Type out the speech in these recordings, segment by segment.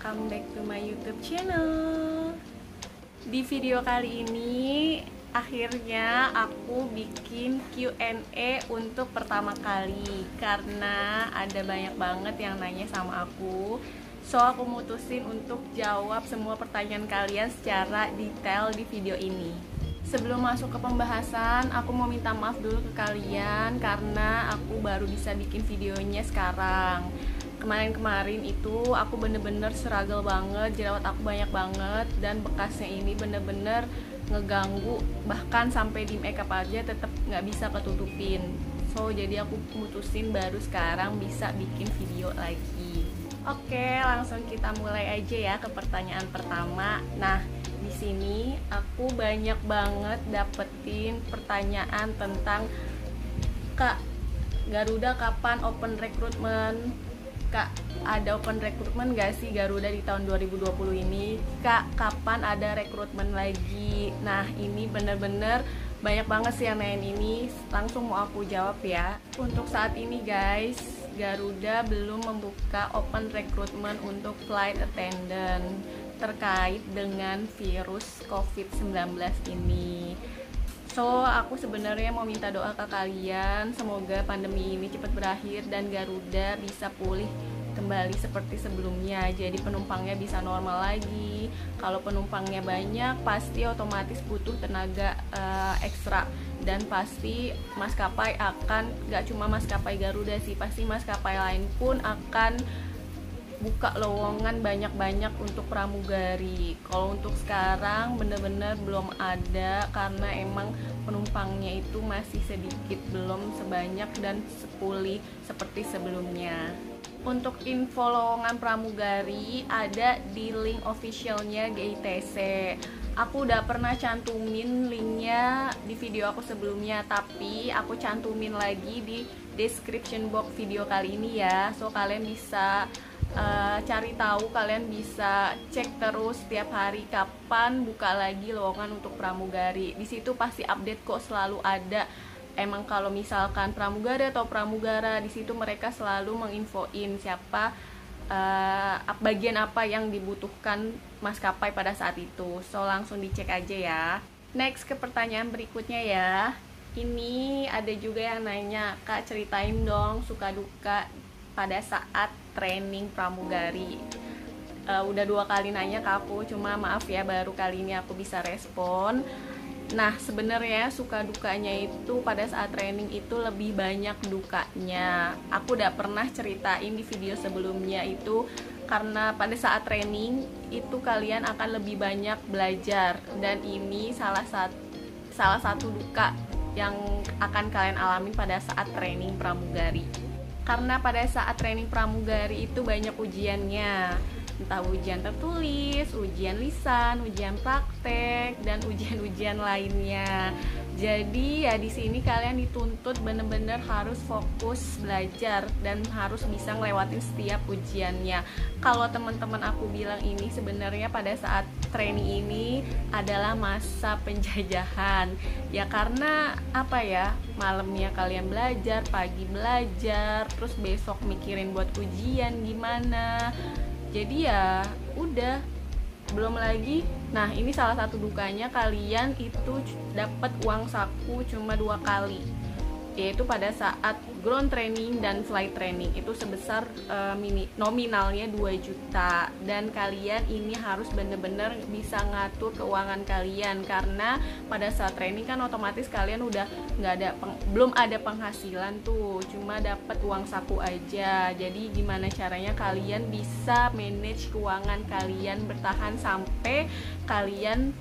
welcome back to my YouTube channel. Di video kali ini akhirnya aku bikin Q&A untuk pertama kali karena ada banyak banget yang nanya sama aku. So aku mutusin untuk jawab semua pertanyaan kalian secara detail di video ini. Sebelum masuk ke pembahasan, aku mau minta maaf dulu ke kalian karena aku baru bisa bikin videonya sekarang. Kemarin-kemarin itu aku bener-bener struggle banget, jerawat aku banyak banget dan bekasnya ini bener-bener ngeganggu, bahkan sampai di makeup aja tetap nggak bisa ketutupin. So jadi aku mutusin baru sekarang bisa bikin video lagi. Oke, langsung kita mulai aja ya ke pertanyaan pertama. Nah, di sini aku banyak banget dapetin pertanyaan tentang Kak, Garuda kapan open recruitment? Kak, ada open recruitment gak sih Garuda di tahun 2020 ini? Kak, kapan ada rekrutmen lagi? Nah, ini bener-bener banyak banget sih yang nanyain ini. Langsung mau aku jawab ya. Untuk saat ini guys, Garuda belum membuka open recruitment untuk flight attendant terkait dengan virus COVID-19 ini. So, aku sebenarnya mau minta doa ke kalian, semoga pandemi ini cepat berakhir dan Garuda bisa pulih kembali seperti sebelumnya. Jadi penumpangnya bisa normal lagi. Kalau penumpangnya banyak, pasti otomatis butuh tenaga ekstra. Dan pasti maskapai akan, gak cuma maskapai Garuda sih, pasti maskapai lain pun akan buka lowongan banyak-banyak untuk pramugari. Kalau untuk sekarang bener-bener belum ada karena emang penumpangnya itu masih sedikit, belum sebanyak dan sepulih seperti sebelumnya. Untuk info lowongan pramugari ada di link officialnya GITC. Aku udah pernah cantumin linknya di video aku sebelumnya, tapi aku cantumin lagi di description box video kali ini ya. So kalian bisa cari tahu, kalian bisa cek terus setiap hari kapan buka lagi lowongan untuk pramugari. Di situ pasti update kok, selalu ada. Emang kalau misalkan pramugari atau pramugara, di situ mereka selalu menginfoin siapa bagian apa yang dibutuhkan maskapai pada saat itu. So langsung dicek aja ya. Next ke pertanyaan berikutnya ya. Ini ada juga yang nanya, Kak ceritain dong suka duka pada saat training pramugari. Udah 2 kali nanya ke aku, cuma maaf ya baru kali ini aku bisa respon. Nah, sebenarnya suka dukanya itu pada saat training itu lebih banyak dukanya. Aku udah pernah ceritain di video sebelumnya itu karena pada saat training itu kalian akan lebih banyak belajar dan ini salah satu duka yang akan kalian alami pada saat training pramugari. Karena pada saat training pramugari itu banyak ujiannya, entah ujian tertulis, ujian lisan, ujian praktek, dan ujian-ujian lainnya. Jadi ya di sini kalian dituntut bener-bener harus fokus belajar dan harus bisa ngelewatin setiap ujiannya. Kalau teman-teman aku bilang ini sebenarnya pada saat training ini adalah masa penjajahan. Ya karena apa ya, malamnya kalian belajar, pagi belajar, terus besok mikirin buat ujian gimana. Jadi ya udah, belum lagi. Nah ini salah satu dukanya, kalian itu dapat uang saku cuma 2 kali, yaitu pada saat ground training dan flight training itu sebesar nominalnya 2 juta. Dan kalian ini harus bener-bener bisa ngatur keuangan kalian karena pada saat training kan otomatis kalian udah belum ada penghasilan tuh, cuma dapat uang saku aja. Jadi gimana caranya kalian bisa manage keuangan kalian bertahan sampai kalian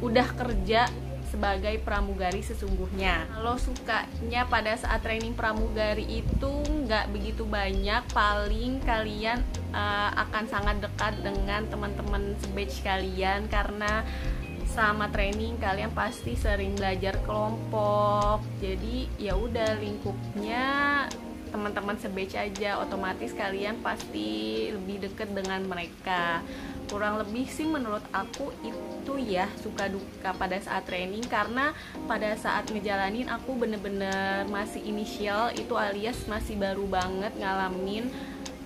udah kerja sebagai pramugari sesungguhnya. Kalau sukanya pada saat training pramugari itu nggak begitu banyak, paling kalian akan sangat dekat dengan teman-teman sebatch kalian karena selama training kalian pasti sering belajar kelompok. Jadi ya udah lingkupnya teman-teman sebatch aja, otomatis kalian pasti lebih dekat dengan mereka. Kurang lebih sih menurut aku itu ya suka duka pada saat training, karena pada saat ngejalanin aku bener-bener masih inisial, itu alias masih baru banget ngalamin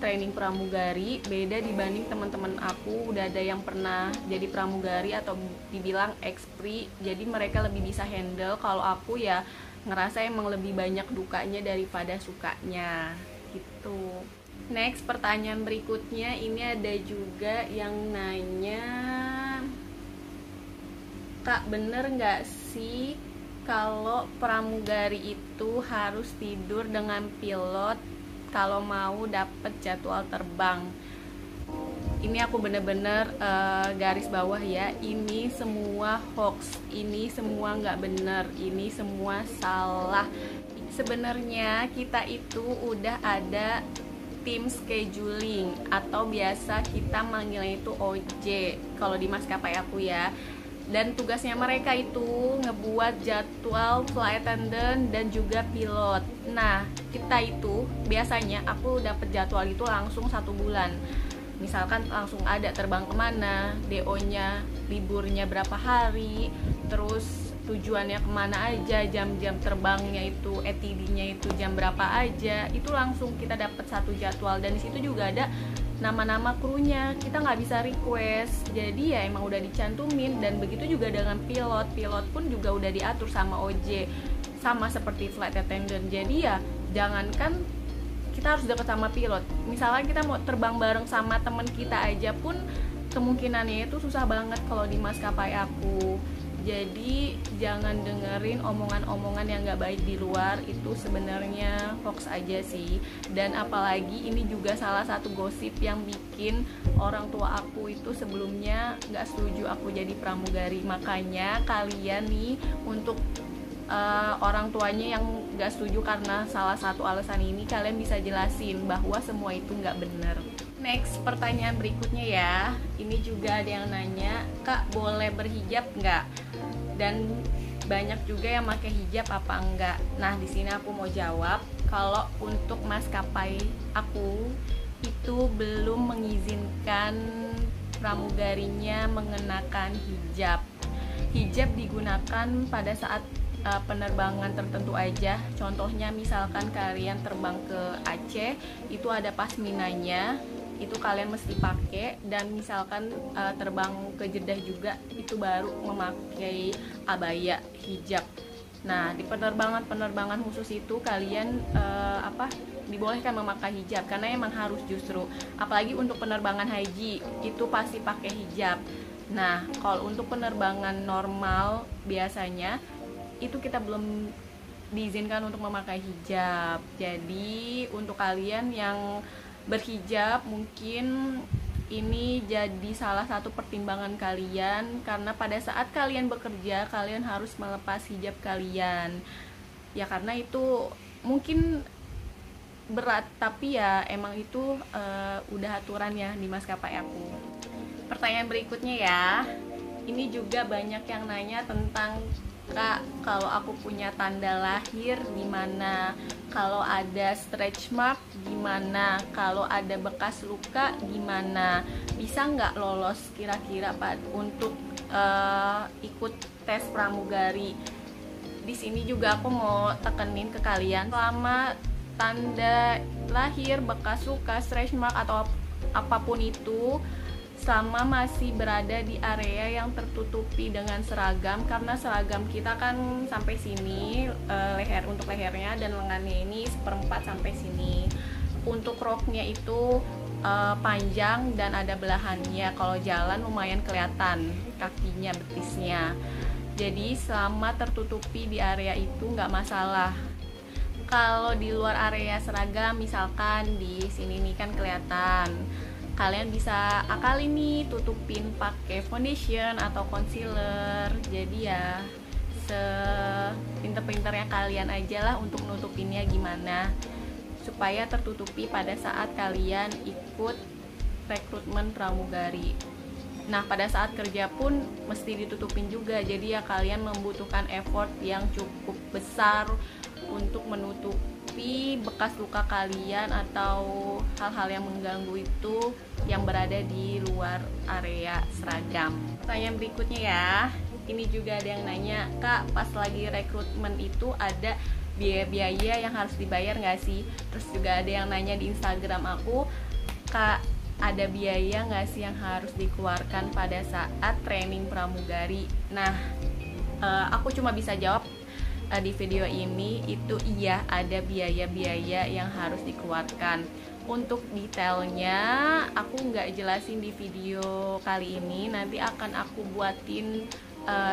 training pramugari, beda dibanding teman-teman aku udah ada yang pernah jadi pramugari atau dibilang expert, jadi mereka lebih bisa handle. Kalau aku ya ngerasa emang lebih banyak dukanya daripada sukanya gitu. Next, pertanyaan berikutnya ini ada juga yang nanya, Kak, bener nggak sih kalau pramugari itu harus tidur dengan pilot kalau mau dapet jadwal terbang? Ini aku bener-bener garis bawah ya, ini semua hoax, ini semua nggak bener, ini semua salah. Sebenarnya kita itu udah ada tim scheduling atau biasa kita manggilnya itu OJ kalau di maskapai aku ya. Dan tugasnya mereka itu ngebuat jadwal flight attendant dan juga pilot. Nah, kita itu biasanya aku dapet jadwal itu langsung 1 bulan. Misalkan langsung ada terbang kemana, DO-nya, liburnya berapa hari, terus tujuannya kemana aja, jam-jam terbangnya itu, ETD-nya itu jam berapa aja, itu langsung kita dapat 1 jadwal. Dan di situ juga ada nama-nama krunya, kita nggak bisa request, jadi ya emang udah dicantumin. Dan begitu juga dengan pilot pun juga udah diatur sama OJ, sama seperti flight attendant. Jadi ya jangankan kita harus deket sama pilot, misalnya kita mau terbang bareng sama temen kita aja pun kemungkinannya itu susah banget kalau di maskapai aku. Jadi jangan dengerin omongan-omongan yang gak baik di luar, itu sebenarnya hoax aja sih. Dan apalagi ini juga salah satu gosip yang bikin orang tua aku itu sebelumnya gak setuju aku jadi pramugari. Makanya kalian nih, untuk orang tuanya yang gak setuju karena salah satu alasan ini, kalian bisa jelasin bahwa semua itu gak bener. Next, pertanyaan berikutnya ya. Ini juga ada yang nanya, Kak, boleh berhijab nggak? Dan banyak juga yang pakai hijab apa enggak. Nah, di sini aku mau jawab, kalau untuk maskapai aku itu belum mengizinkan pramugarinya mengenakan hijab. Hijab digunakan pada saat penerbangan tertentu aja. Contohnya misalkan kalian terbang ke Aceh, itu ada pasminanya, itu kalian mesti pakai. Dan misalkan terbang ke Jeddah juga, itu baru memakai abaya hijab. Nah, di penerbangan khusus itu kalian dibolehkan memakai hijab karena emang harus, justru apalagi untuk penerbangan haji itu pasti pakai hijab. Nah, kalau untuk penerbangan normal biasanya itu kita belum diizinkan untuk memakai hijab. Jadi untuk kalian yang berhijab, mungkin ini jadi salah satu pertimbangan kalian, karena pada saat kalian bekerja kalian harus melepas hijab kalian ya, karena itu mungkin berat, tapi ya emang itu udah aturan ya di maskapai aku. Pertanyaan berikutnya ya, ini juga banyak yang nanya tentang, Kak, kalau aku punya tanda lahir gimana? Kalau ada stretch mark gimana? Kalau ada bekas luka gimana? Bisa nggak lolos kira-kira Pak untuk ikut tes pramugari? Di sini juga aku mau tekenin ke kalian, selama tanda lahir, bekas luka, stretch mark atau apapun itu, sama masih berada di area yang tertutupi dengan seragam, karena seragam kita kan sampai sini, untuk lehernya dan lengannya ini 1/4 sampai sini. Untuk roknya itu panjang dan ada belahannya, kalau jalan lumayan kelihatan kakinya, betisnya. Jadi selama tertutupi di area itu nggak masalah. Kalau di luar area seragam, misalkan di sini nih kan kelihatan, kalian bisa akali nih tutupin pakai foundation atau concealer. Jadi ya sepinter-pinternya kalian aja lah untuk nutupinnya gimana supaya tertutupi pada saat kalian ikut rekrutmen pramugari. Nah, pada saat kerja pun mesti ditutupin juga. Jadi ya kalian membutuhkan effort yang cukup besar untuk menutupi bekas luka kalian atau hal-hal yang mengganggu itu yang berada di luar area seragam. Pertanyaan berikutnya ya, ini juga ada yang nanya, Kak, pas lagi rekrutmen itu ada biaya-biaya yang harus dibayar nggak sih? Terus juga ada yang nanya di Instagram aku, Kak, ada biaya nggak sih yang harus dikeluarkan pada saat training pramugari? Nah, aku cuma bisa jawab di video ini itu iya, ada biaya-biaya yang harus dikeluarkan. Untuk detailnya aku nggak jelasin di video kali ini, nanti akan aku buatin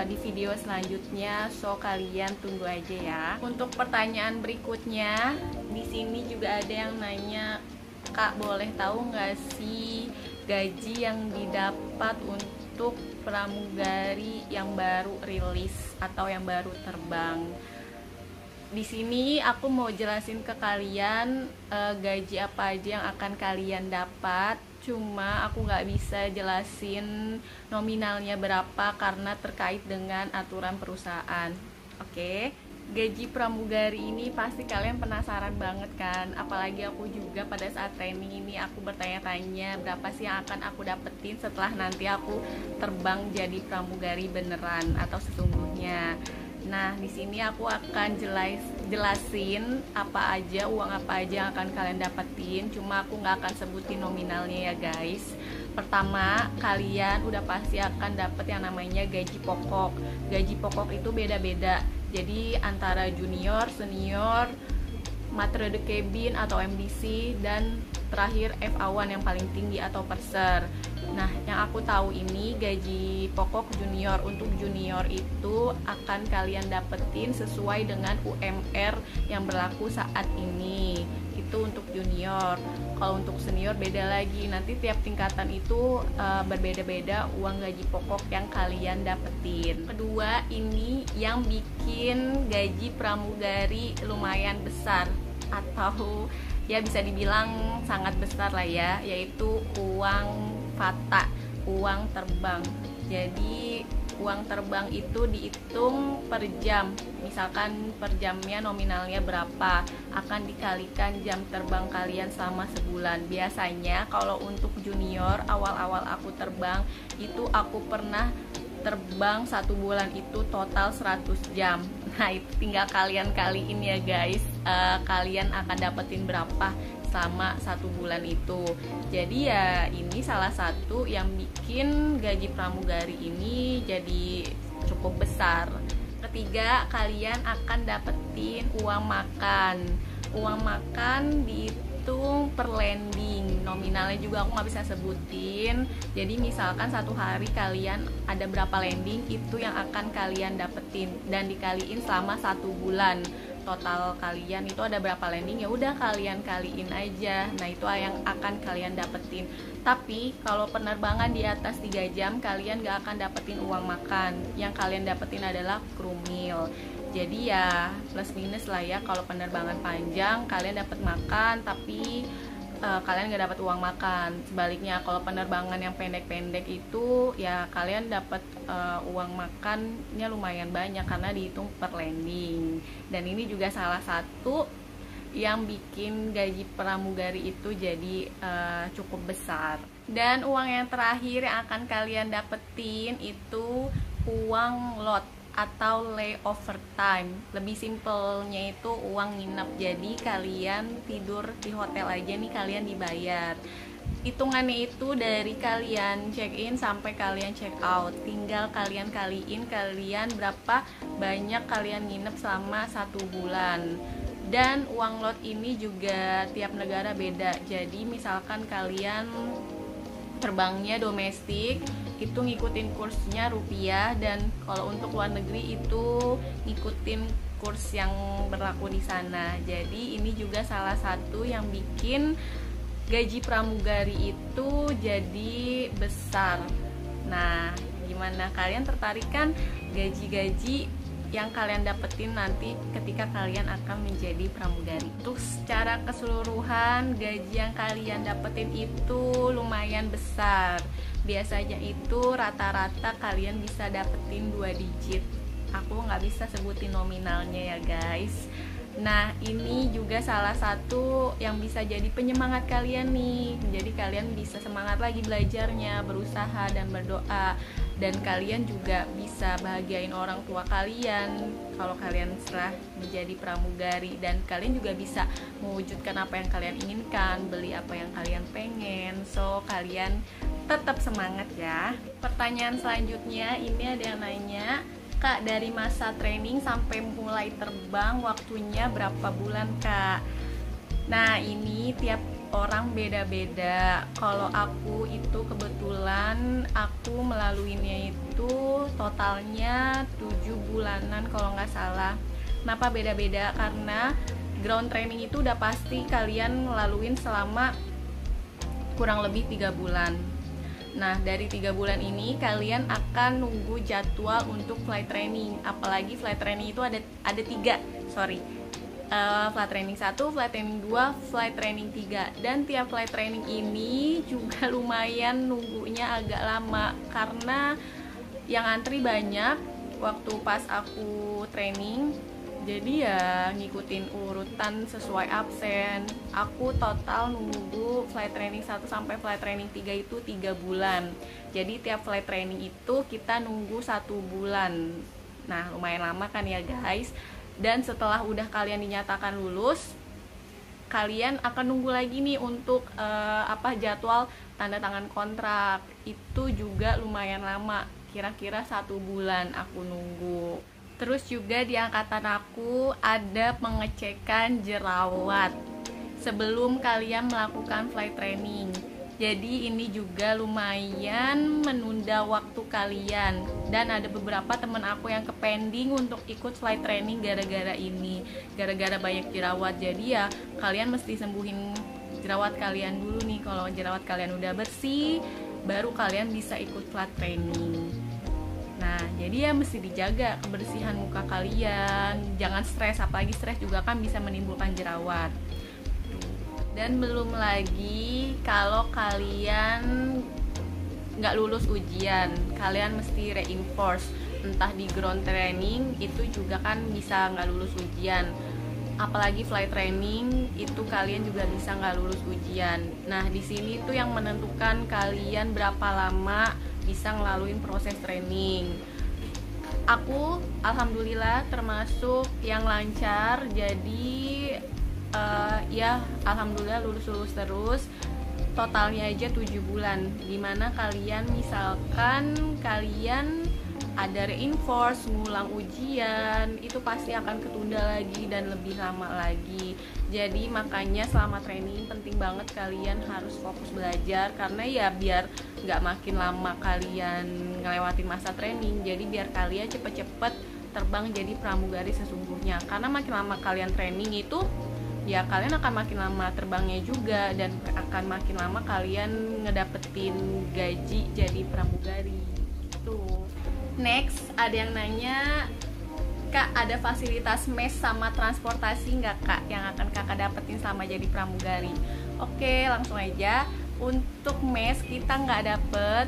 di video selanjutnya, so kalian tunggu aja ya. Untuk pertanyaan berikutnya, di sini juga ada yang nanya, Kak, boleh tahu nggak sih gaji yang didapat untuk pramugari yang baru rilis atau yang baru terbang? Di sini aku mau jelasin ke kalian gaji apa aja yang akan kalian dapat. Cuma aku nggak bisa jelasin nominalnya berapa karena terkait dengan aturan perusahaan. Oke, gaji pramugari ini pasti kalian penasaran banget kan? Apalagi aku juga pada saat training ini aku bertanya-tanya berapa sih yang akan aku dapetin setelah nanti aku terbang jadi pramugari beneran atau sesungguhnya. Nah, di sini aku akan jelasin apa aja, uang apa aja yang akan kalian dapetin. Cuma aku nggak akan sebutin nominalnya ya guys. Pertama, kalian udah pasti akan dapet yang namanya gaji pokok. Gaji pokok itu beda-beda. Jadi antara junior, senior, matre de cabin atau MDC, dan terakhir FA1 yang paling tinggi atau purser. Nah, yang aku tahu ini gaji pokok junior. Untuk junior itu akan kalian dapetin sesuai dengan UMR yang berlaku saat ini. Itu untuk junior. Kalau untuk senior beda lagi. Nanti tiap tingkatan itu berbeda-beda uang gaji pokok yang kalian dapetin. Kedua, ini yang bikin gaji pramugari lumayan besar atau ya bisa dibilang sangat besar lah ya, yaitu uang FATA, uang terbang. Jadi uang terbang itu dihitung per jam. Misalkan per jamnya nominalnya berapa, akan dikalikan jam terbang kalian selama sebulan. Biasanya kalau untuk junior, awal-awal aku terbang itu aku pernah terbang 1 bulan itu total 100 jam. Nah, itu tinggal kalian kaliin ya guys, kalian akan dapetin berapa selama 1 bulan itu. Jadi ya ini salah satu yang bikin gaji pramugari ini jadi cukup besar. Ketiga, kalian akan dapetin uang makan. Uang makan dihitung per landing, nominalnya juga aku nggak bisa sebutin. Jadi misalkan satu hari kalian ada berapa landing, itu yang akan kalian dapetin dan dikaliin selama 1 bulan. Total kalian itu ada berapa landing, ya udah kalian kaliin aja. Nah, itu yang akan kalian dapetin. Tapi kalau penerbangan di atas 3 jam kalian gak akan dapetin uang makan. Yang kalian dapetin adalah crew meal. Jadi ya plus minus lah ya. Kalau penerbangan panjang kalian dapat makan, tapi kalian gak dapat uang makan. Sebaliknya kalau penerbangan yang pendek-pendek itu ya kalian dapat uang makannya lumayan banyak karena dihitung per landing. Dan ini juga salah satu yang bikin gaji pramugari itu jadi cukup besar. Dan uang yang terakhir yang akan kalian dapetin itu uang lot atau layover time. Lebih simpelnya itu uang nginep. Jadi kalian tidur di hotel aja nih kalian dibayar. Hitungannya itu dari kalian check in sampai kalian check out. Tinggal kalian kaliin kalian berapa banyak kalian nginep selama 1 bulan. Dan uang lot ini juga tiap negara beda. Jadi misalkan kalian terbangnya domestik itu ngikutin kursnya rupiah, dan kalau untuk luar negeri itu ngikutin kurs yang berlaku di sana. Jadi ini juga salah satu yang bikin gaji pramugari itu jadi besar. Nah, gimana, kalian tertarik kan gaji-gaji yang kalian dapetin nanti ketika kalian akan menjadi pramugari? Untuk secara keseluruhan gaji yang kalian dapetin itu lumayan besar. Biasanya itu rata-rata kalian bisa dapetin 2 digit. Aku nggak bisa sebutin nominalnya ya guys. Nah, ini juga salah satu yang bisa jadi penyemangat kalian nih. Jadi kalian bisa semangat lagi belajarnya, berusaha dan berdoa. Dan kalian juga bisa bahagiain orang tua kalian kalau kalian setelah menjadi pramugari. Dan kalian juga bisa mewujudkan apa yang kalian inginkan, beli apa yang kalian pengen. So, kalian tetap semangat ya. Pertanyaan selanjutnya, ini ada yang nanya, Kak, dari masa training sampai mulai terbang waktunya berapa bulan, Kak? Nah, ini tiap orang beda-beda. Kalau aku itu kebetulan aku melaluinya itu totalnya 7 bulanan kalau nggak salah. Kenapa beda-beda? Karena ground training itu udah pasti kalian ngelaluin selama kurang lebih 3 bulan. Nah, dari 3 bulan ini kalian akan nunggu jadwal untuk flight training. Apalagi flight training itu ada 3, flight training 1, flight training 2, flight training 3. Dan tiap flight training ini juga lumayan nunggunya agak lama karena yang antri banyak waktu pas aku training. Jadi ya ngikutin urutan sesuai absen. Aku total nunggu flight training 1 sampai flight training 3 itu 3 bulan. Jadi tiap flight training itu kita nunggu 1 bulan. Nah, lumayan lama kan ya guys. Dan setelah udah kalian dinyatakan lulus, kalian akan nunggu lagi nih untuk jadwal tanda tangan kontrak. Itu juga lumayan lama. Kira-kira 1 bulan aku nunggu. Terus juga di angkatan aku ada pengecekan jerawat sebelum kalian melakukan flight training. Jadi ini juga lumayan menunda waktu kalian. Dan ada beberapa temen aku yang pending untuk ikut flight training gara-gara ini, gara-gara banyak jerawat. Jadi ya kalian mesti sembuhin jerawat kalian dulu nih. Kalau jerawat kalian udah bersih, baru kalian bisa ikut flight training. Nah, jadi ya mesti dijaga kebersihan muka kalian. Jangan stres, apalagi stres juga kan bisa menimbulkan jerawat. Dan belum lagi kalau kalian nggak lulus ujian, kalian mesti reinforce. Entah di ground training itu juga kan bisa nggak lulus ujian. Apalagi flight training itu kalian juga bisa nggak lulus ujian. Nah, di sini tuh yang menentukan kalian berapa lama bisa ngelaluin proses training. Aku alhamdulillah termasuk yang lancar, jadi ya alhamdulillah lulus terus. Totalnya aja 7 bulan, dimana kalian misalkan kalian ada reinforce, ngulang ujian, itu pasti akan ketunda lagi dan lebih lama lagi. Jadi makanya selama training penting banget kalian harus fokus belajar, karena ya biar nggak makin lama kalian ngelewatin masa training. Jadi biar kalian cepet-cepet terbang jadi pramugari sesungguhnya. Karena makin lama kalian training itu ya kalian akan makin lama terbangnya juga, dan akan makin lama kalian ngedapetin gaji jadi pramugari gitu. Next, ada yang nanya, Kak, ada fasilitas mes sama transportasi nggak, Kak, yang akan kakak dapetin selama jadi pramugari? Oke, langsung aja. Untuk mes kita nggak dapet,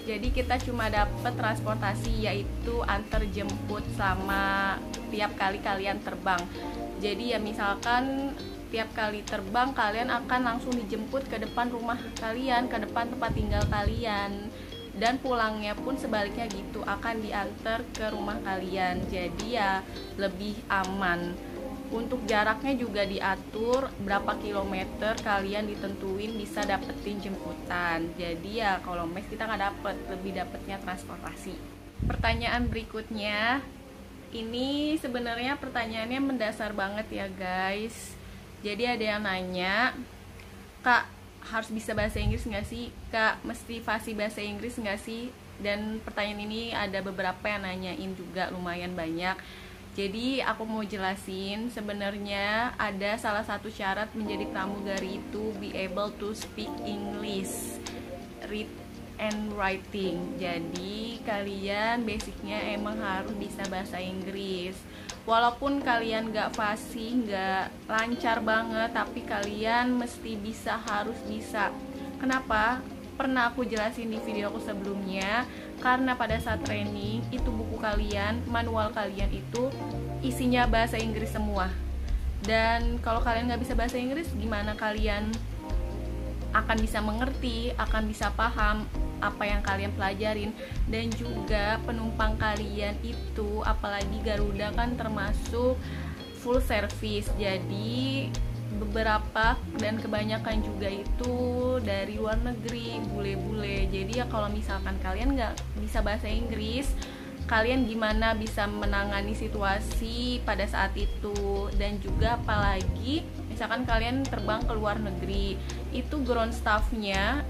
jadi kita cuma dapet transportasi, yaitu antar jemput sama tiap kali kalian terbang. Jadi ya misalkan tiap kali terbang kalian akan langsung dijemput ke depan rumah kalian, ke depan tempat tinggal kalian. Dan pulangnya pun sebaliknya gitu, akan diantar ke rumah kalian. Jadi ya lebih aman. Untuk jaraknya juga diatur berapa kilometer kalian ditentuin bisa dapetin jemputan. Jadi ya kalau mes kita nggak dapet, lebih dapetnya transportasi. Pertanyaan berikutnya, ini sebenarnya pertanyaannya mendasar banget ya guys. Jadi ada yang nanya, Kak, harus bisa bahasa Inggris nggak sih? Kak, mesti fasih bahasa Inggris nggak sih? Dan pertanyaan ini ada beberapa yang nanyain juga, lumayan banyak. Jadi aku mau jelasin, sebenarnya ada salah satu syarat menjadi pramugari itu be able to speak English, read and writing. Jadi kalian basicnya emang harus bisa bahasa Inggris. Walaupun kalian gak fasih, gak lancar banget, tapi kalian mesti bisa, harus bisa. Kenapa? Pernah aku jelasin di video aku sebelumnya. Karena pada saat training, itu buku kalian, manual kalian itu isinya bahasa Inggris semua. Dan kalau kalian nggak bisa bahasa Inggris, gimana kalian akan bisa mengerti, akan bisa paham apa yang kalian pelajarin. Dan juga penumpang kalian itu, apalagi Garuda kan termasuk full service, jadi beberapa dan kebanyakan juga itu dari luar negeri, bule-bule. Jadi ya kalau misalkan kalian nggak bisa bahasa Inggris, kalian gimana bisa menangani situasi pada saat itu. Dan juga apalagi misalkan kalian terbang ke luar negeri, itu ground staff-nya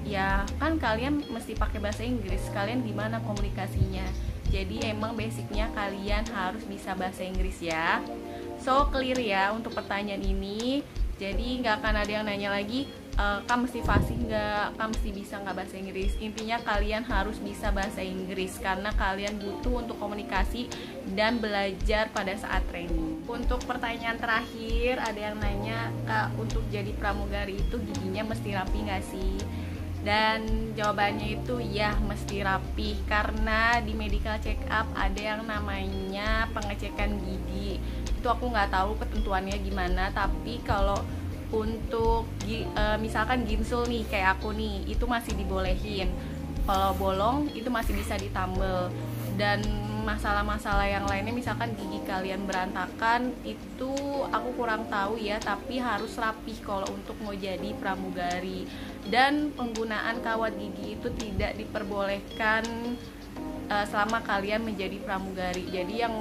ya kan kalian mesti pakai bahasa Inggris, kalian gimana komunikasinya. Jadi emang basicnya kalian harus bisa bahasa Inggris ya. So clear ya untuk pertanyaan ini. Jadi nggak akan ada yang nanya lagi, kamu mesti fasih nggak, kamu mesti bisa nggak bahasa Inggris. Intinya kalian harus bisa bahasa Inggris karena kalian butuh untuk komunikasi dan belajar pada saat training. Untuk pertanyaan terakhir, ada yang nanya, Kak, untuk jadi pramugari itu giginya mesti rapi nggak sih? Dan jawabannya itu ya mesti rapi, karena di medical check up ada yang namanya pengecekan gigi. Itu aku nggak tahu ketentuannya gimana, tapi kalau untuk misalkan ginsul nih kayak aku nih, itu masih dibolehin. Kalau bolong itu masih bisa ditambal. Dan masalah-masalah yang lainnya, misalkan gigi kalian berantakan, itu aku kurang tahu ya, tapi harus rapih kalau untuk mau jadi pramugari. Dan penggunaan kawat gigi itu tidak diperbolehkan selama kalian menjadi pramugari. Jadi yang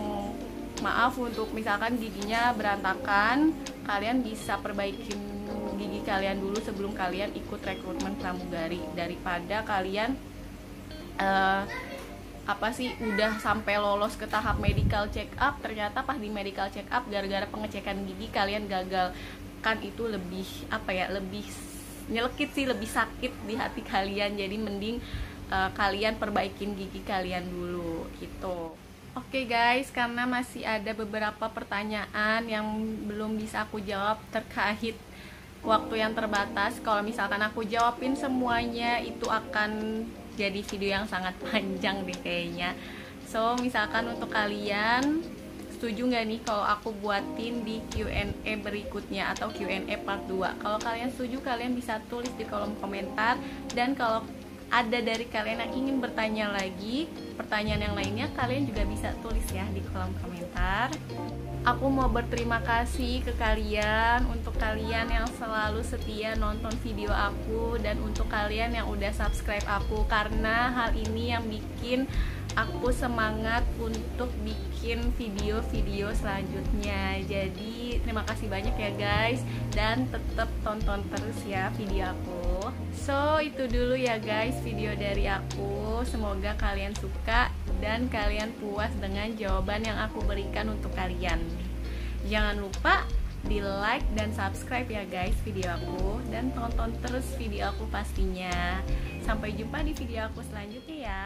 maaf, untuk misalkan giginya berantakan, kalian bisa perbaikin gigi kalian dulu sebelum kalian ikut rekrutmen pramugari, daripada kalian udah sampai lolos ke tahap medical check up, ternyata pas di medical check up gara-gara pengecekan gigi kalian gagal. Kan itu lebih lebih nyelekit sih, lebih sakit di hati kalian. Jadi mending kalian perbaikin gigi kalian dulu gitu. Oke guys, karena masih ada beberapa pertanyaan yang belum bisa aku jawab terkait waktu yang terbatas. Kalau misalkan aku jawabin semuanya, itu akan jadi video yang sangat panjang deh kayaknya. So misalkan untuk kalian setuju nggak nih kalau aku buatin di Q&A berikutnya atau Q&A part 2? Kalau kalian setuju, kalian bisa tulis di kolom komentar. Dan kalau ada dari kalian yang ingin bertanya lagi, pertanyaan yang lainnya, kalian juga bisa tulis ya di kolom komentar. Aku mau berterima kasih ke kalian, untuk kalian yang selalu setia nonton video aku, dan untuk kalian yang udah subscribe aku, karena hal ini yang bikin aku semangat untuk bikin video-video selanjutnya. Jadi terima kasih banyak ya guys, dan tetap tonton terus ya video aku. So itu dulu ya guys video dari aku. Semoga kalian suka dan kalian puas dengan jawaban yang aku berikan untuk kalian. Jangan lupa di like dan subscribe ya guys video aku, dan tonton terus video aku pastinya. Sampai jumpa di video aku selanjutnya ya.